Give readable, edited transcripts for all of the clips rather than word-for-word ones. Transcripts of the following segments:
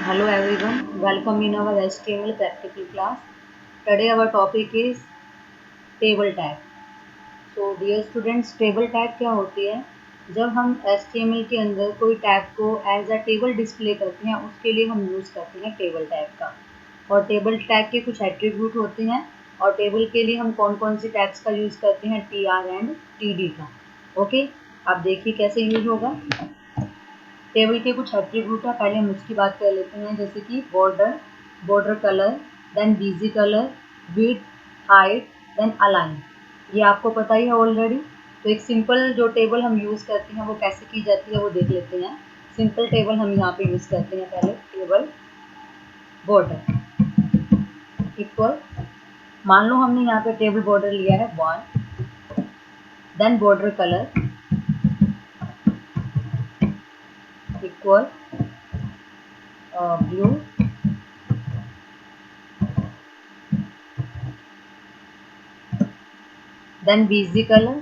Hello everyone, welcome in our HTML practical class. Today our topic is table tag. So dear students, table tag क्या होती है? जब हम HTML के अंदर कोई टैग को एज अ टेबल डिस्प्ले करते हैं, उसके लिए हम यूज़ करते हैं टेबल टैग का। और टेबल टैग के कुछ एट्रीब्यूट होते हैं और टेबल के लिए हम कौन कौन सी टैग्स का यूज़ करते हैं, TR एंड TD का। ओके, आप देखिए कैसे यूज होगा। टेबल के कुछ एट्रीब्यूट है, पहले हम उसकी बात कर लेते हैं, जैसे कि border colour, then BG colour, width, height, then align. ये आपको पता ही है ऑलरेडी। तो एक सिंपल जो टेबल हम यूज़ करते हैं वो कैसे की जाती है वो देख लेते हैं। सिंपल टेबल हम यहाँ पे यूज़ करते हैं। पहले टेबल बॉर्डर इक्वल, मान लो हमने यहाँ पे टेबल बॉर्डर लिया है 1, then border colour equal blue, then BG colour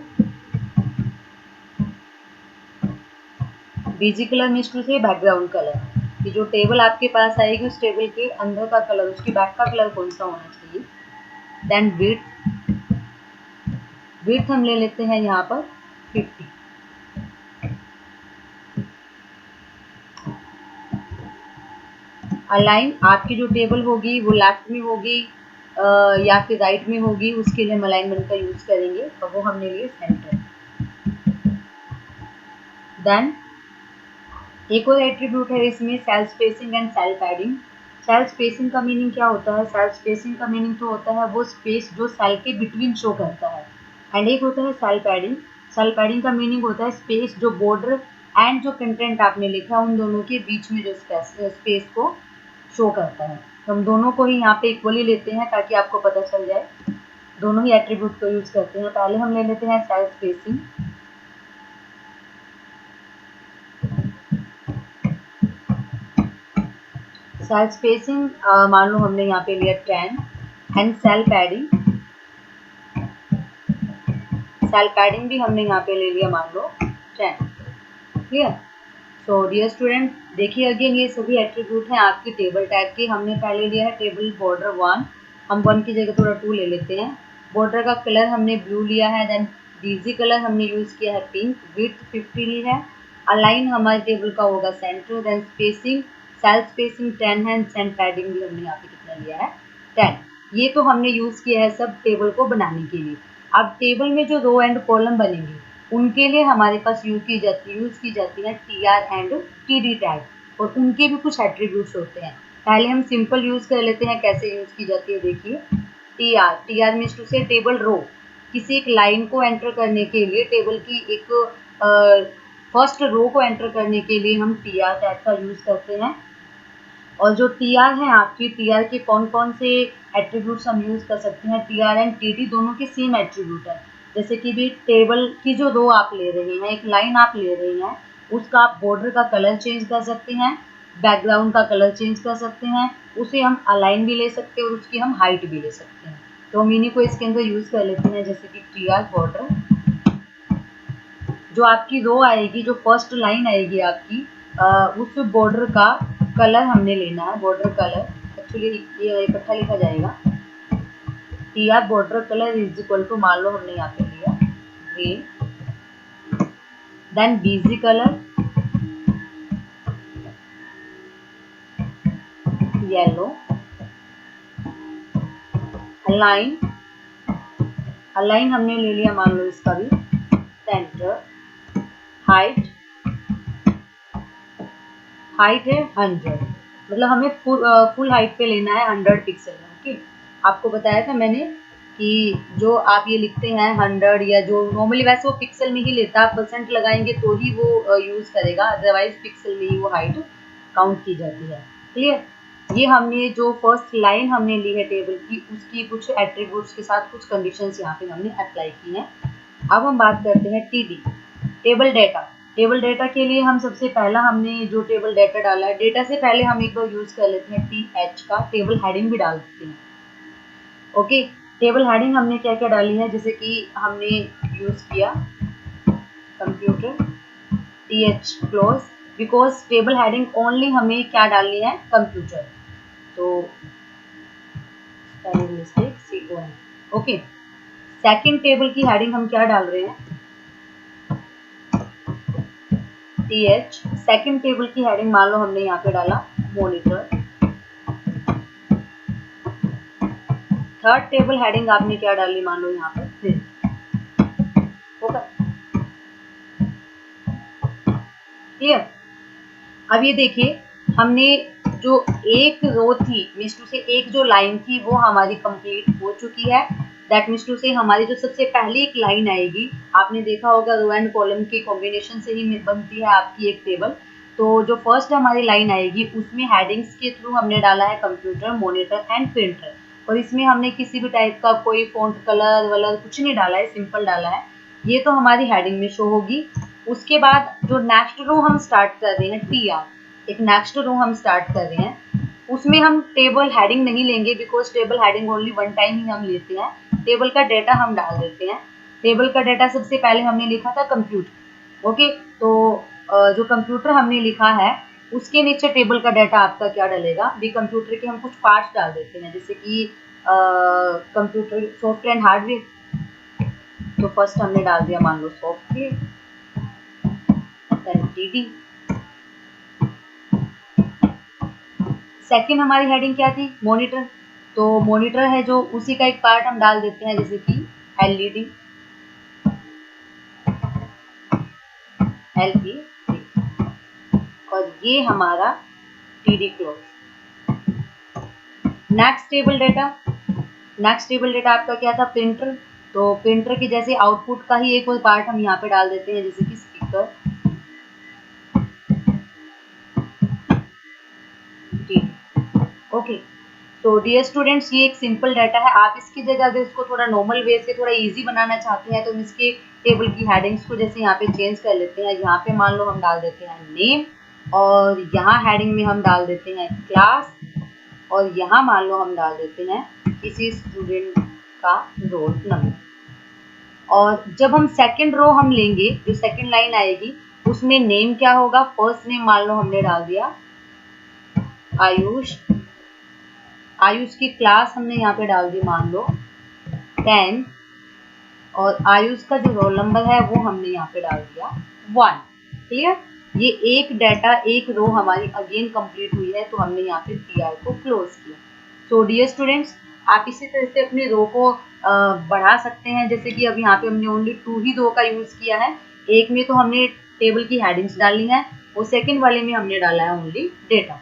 means to say background colour, कि जो टेबल आपके पास आएगी उस टेबल के अंदर का कलर, उसकी बैक का कलर कौन सा होना चाहिए। देन विड्थ हम ले लेते हैं यहाँ पर 50। अलाइन, आपकी जो टेबल होगी वो लेफ्ट में होगी या फिर राइट में होगी, उसके लिए हम अलाइनमेंट का यूज करेंगे और वो हमने लिए सेंटर। देन एक और एट्रीब्यूट है इसमें, cell spacing and cell padding. Cell spacing का मीनिंग क्या होता है? सेल स्पेसिंग का मीनिंग तो होता है वो स्पेस जो सेल के बिटवीन शो करता है। एंड एक होता है सेल पैडिंग। सेल पैडिंग का मीनिंग होता है स्पेस जो बॉर्डर एंड जो कंटेंट आपने लिखा है उन दोनों के बीच में जो स्पेस को शो करता है। तो हम दोनों को ही यहाँ पे इक्वली लेते हैं ताकि आपको पता चल जाए। दोनों ही एट्रीब्यूट को यूज करते हैं। पहले हम ले लेते हैं सेल स्पेसिंग। सेल स्पेसिंग मान लो हमने यहाँ पे लिया 10 एंड सेल पैडिंग भी हमने यहाँ पे ले लिया मान लो 10। क्लियर? सो डियर स्टूडेंट, देखिए अगेन ये सभी एट्रीब्यूट हैं आपकी टेबल टैग के। हमने पहले लिया है टेबल बॉर्डर 1, हम 1 की जगह थोड़ा 2 ले लेते हैं। बॉर्डर का कलर हमने ब्लू लिया है, देन बीजी कलर हमने यूज किया है पिंक, विड्थ 50 ली है, अलाइन हमारे टेबल का होगा centre, then spacing, cell spacing 10 है, सेल पैडिंग भी हमने यहाँ पे कितना लिया है 10। ये तो हमने यूज किया है सब टेबल को बनाने के लिए। अब टेबल में जो रो एंड कॉलम बनेंगे उनके लिए हमारे पास यूज की जाती है TR एंड TD टैग, और उनके भी कुछ एट्रीब्यूट्स होते हैं। पहले हम सिंपल यूज कर लेते हैं, कैसे यूज की जाती है देखिए। TR मीन्स टू से टेबल रो। किसी एक लाइन को एंटर करने के लिए, टेबल की एक फर्स्ट रो को एंटर करने के लिए हम TR टैग का यूज करते हैं। और जो TR है आपकी, TR के कौन कौन से एट्रीब्यूट्स हम यूज कर सकते हैं, TR एंड TD दोनों के सेम एट्रीब्यूट है। जैसे कि भी टेबल की जो रो आप ले रहे हैं, एक लाइन आप ले रहे हैं, उसका आप बॉर्डर का कलर चेंज कर सकते हैं, बैकग्राउंड का कलर चेंज कर सकते हैं, उसे हम अलाइन भी ले सकते हैं और उसकी हम हाइट भी ले सकते हैं। तो हम इन्हीं को इसके अंदर यूज कर लेते हैं, जैसे कि TR बॉर्डर। जो आपकी रो आएगी, जो फर्स्ट लाइन आएगी आपकी, उस बॉर्डर का कलर हमने लेना है। बॉर्डर कलर एक्चुअली ये इकट्ठा लिखा जाएगा। TR border colour is equal to, मान लो हमने यहाँ पे लिया green, then BG colour yellow, align हमने ले लिया मान लो इसका भी सेंटर, हाइट है 100, मतलब हमें फुल हाइट पे लेना है 100 पिक्सल में। ओके, आपको बताया था मैंने कि जो आप ये लिखते हैं 100, या जो नॉर्मली वैसे वो पिक्सल में ही लेता है, आप परसेंट लगाएंगे तो ही वो यूज करेगा, अदरवाइज पिक्सल में ही वो हाइट काउंट की जाती है। क्लियर? ये हमने जो फर्स्ट लाइन हमने ली है टेबल की, उसकी कुछ एट्रीब्यूट्स के साथ कुछ कंडीशंस यहाँ पे हमने अप्लाई की हैं। अब हम बात करते हैं TD, table data. Table data के लिए हम सबसे पहला हमने जो टेबल डेटा डाला है, डेटा से पहले हम एक बार यूज कर लेते हैं TH का, टेबल हेडिंग भी डाल देते हैं। ओके, टेबल हेडिंग हमने क्या क्या डाली है, जैसे कि हमने यूज किया computer, TH close, because table heading only हमें क्या डालनी है, कंप्यूटर। तो mistake CON। Okay, second table की हेडिंग हम क्या डाल रहे हैं, TH। सेकंड टेबल की हेडिंग मान लो हमने यहाँ पे डाला मॉनिटर। थर्ड टेबल हेडिंग आपने क्या डाली, मान लो यहाँ पर प्रिंट। होगा क्लियर। अब ये देखिए, हमने जो एक रो थी, मीन्स टू से एक जो लाइन थी वो हमारी कंप्लीट हो चुकी है। दैट मीन्स टू से हमारी जो सबसे पहली एक लाइन आएगी, आपने देखा होगा रो एंड कॉलम के कॉम्बिनेशन से ही बनती है आपकी एक टेबल। तो जो फर्स्ट हमारी लाइन आएगी उसमें हेडिंग्स के थ्रू हमने डाला है कंप्यूटर, मॉनिटर एंड प्रिंटर। और इसमें हमने किसी भी टाइप का कोई फॉन्ट कलर वलर कुछ नहीं डाला है, सिंपल डाला है। ये तो हमारी हेडिंग में शो होगी। उसके बाद जो नेक्स्ट रो हम स्टार्ट कर रहे हैं, TR, एक नेक्स्ट रो हम स्टार्ट कर रहे हैं, उसमें हम टेबल हेडिंग नहीं लेंगे because table heading only one time ही हम लेते हैं। टेबल का डेटा हम डाल देते हैं। टेबल का डेटा सबसे पहले हमने लिखा था कंप्यूटर। ओके, तो जो कंप्यूटर हमने लिखा है उसके नीचे टेबल का डेटा आपका क्या डलेगा, भी कंप्यूटर के हम कुछ पार्ट्स डाल देते हैं, जैसे कि कंप्यूटर सॉफ्टवेयर एंड हार्डवेयर। तो फर्स्ट हमने डाल दिया मान लो सॉफ्टवेयर, देन TD। सेकंड हमारी हेडिंग क्या थी, मॉनिटर। तो मॉनिटर है जो उसी का एक पार्ट हम डाल देते हैं, जैसे कि LED, LE, और ये हमारा TD close. Next table data, next table data आपका क्या था, प्रिंटर। तो प्रिंटर की जैसे आउटपुट का ही एक और पार्ट हम यहाँ पे डाल देते हैं, जैसे कि स्पीकर, ओके। तो डियर स्टूडेंट्स, ये एक सिंपल डाटा है। आप इसकी जगह अगर इसको थोड़ा नॉर्मल वे से थोड़ा इजी बनाना चाहते हैं तो इसके टेबल की हेडिंग्स को जैसे यहाँ पे चेंज कर लेते हैं। यहाँ पे मान लो हम डाल देते हैं नेम, और यहाँ हेडिंग में हम डाल देते हैं क्लास, और यहाँ मान लो हम डाल देते हैं किसी स्टूडेंट का रोल नंबर। और जब हम सेकंड रो हम लेंगे, जो सेकंड लाइन आएगी उसमें नेम क्या होगा, फर्स्ट नेम मान लो हमने डाल दिया आयुष। आयुष की क्लास हमने यहाँ पे डाल दी मान लो 10, और आयुष का जो रोल नंबर है वो हमने यहाँ पे डाल दिया 1। क्लियर। ये एक डाटा एक रो हमारी अगेन कंप्लीट हुई है, तो हमने यहाँ पे TR को क्लोज किया। सो डियर स्टूडेंट्स, आप इसी तरह से अपने रो को बढ़ा सकते हैं। जैसे कि अब यहाँ पे हमने ओनली 2 ही रो का यूज किया है। एक में तो हमने टेबल की हेडिंग्स डाली है, और सेकेंड वाले में हमने डाला है ओनली डेटा।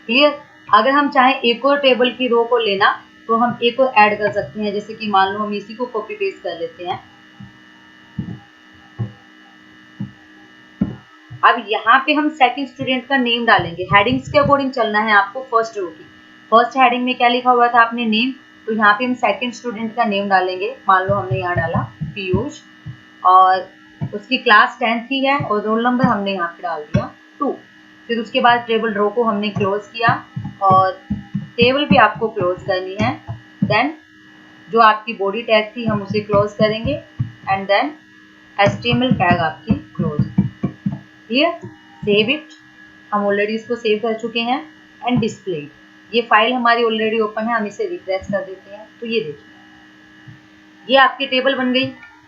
क्लियर। अगर हम चाहें एक और टेबल की रो को लेना तो हम एक और ऐड कर सकते हैं, जैसे कि मान लो हम इसी को कॉपी पेस्ट कर लेते हैं। अब यहाँ पे हम सेकंड स्टूडेंट का नेम डालेंगे। हेडिंग्स के अकॉर्डिंग चलना है आपको फर्स्ट रो की। फर्स्ट हेडिंग में क्या लिखा हुआ था आपने, नेम। तो यहाँ पे हम सेकंड स्टूडेंट का नेम डालेंगे। मान लो हमने यहाँ डाला पीयूष, और उसकी क्लास 10th ही है, और रोल नंबर हमने यहाँ पे डाल दिया 2। फिर उसके बाद टेबल रो को हमने क्लोज किया, और टेबल भी आपको क्लोज करनी है। देन जो आपकी बॉडी टैग थी हम उसे क्लोज करेंगे, एंड देन HTML टैग आपकी क्लोज। क्लियर। सेव इट, हम ऑलरेडी इसको सेव कर चुके हैं। एंड डिस्प्ले, ये फाइल हमारी ऑलरेडी ओपन है, हम इसे रिफ्रेश कर देते हैं। तो ये देखिए, ये आपकी टेबल बन गई।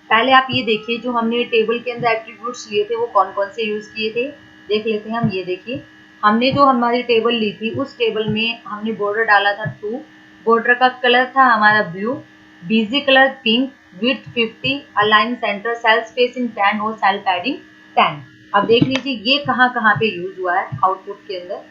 पहले आप ये देखिए, जो हमने टेबल के अंदर एट्रीब्यूट्स लिए थे वो कौन कौन से यूज किए थे, देख लेते हैं हम। ये देखिए, हमने जो हमारी टेबल ली थी उस टेबल में हमने बॉर्डर डाला था 2। बॉर्डर का कलर था हमारा blue, BG colour pink, width 50, align centre, cell spacing 10 और सेल पैडिंग 10। अब देख लीजिए ये कहाँ कहाँ पे यूज हुआ है आउटपुट के अंदर।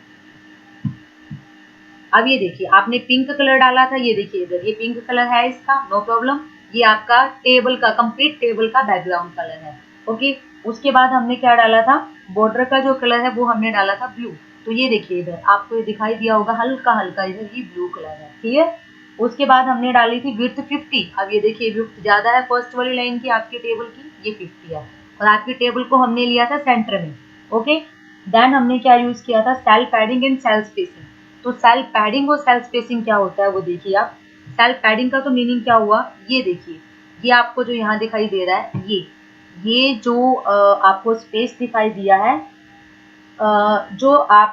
अब ये देखिए, आपने पिंक कलर डाला था, ये देखिए इधर ये पिंक कलर है इसका, नो प्रॉब्लम। ये आपका टेबल का कंप्लीट टेबल का बैकग्राउंड कलर है। ओके। उसके बाद हमने क्या डाला था, बॉर्डर का जो कलर है वो हमने डाला था ब्लू। तो ये देखिए इधर आपको ये दिखाई दिया होगा हल्का हल्का, इधर ये ब्लू कलर है। क्लियर। उसके बाद हमने डाली थी विड्थ 50। अब ये देखिए विड्थ ज्यादा है फर्स्ट वाली लाइन की आपकी टेबल की, ये 50 है, और आपकी टेबल को हमने लिया था सेंटर में। ओके। देन हमने क्या यूज किया था, cell padding and cell spacing. तो सेल पैडिंग और सेल स्पेसिंग क्या होता है वो देखिए आप। सेल पैडिंग का तो मीनिंग क्या हुआ, ये देखिए, ये आपको जो यहाँ दिखाई दे रहा है, ये जो आपको स्पेस दिखाई दिया है, जो आप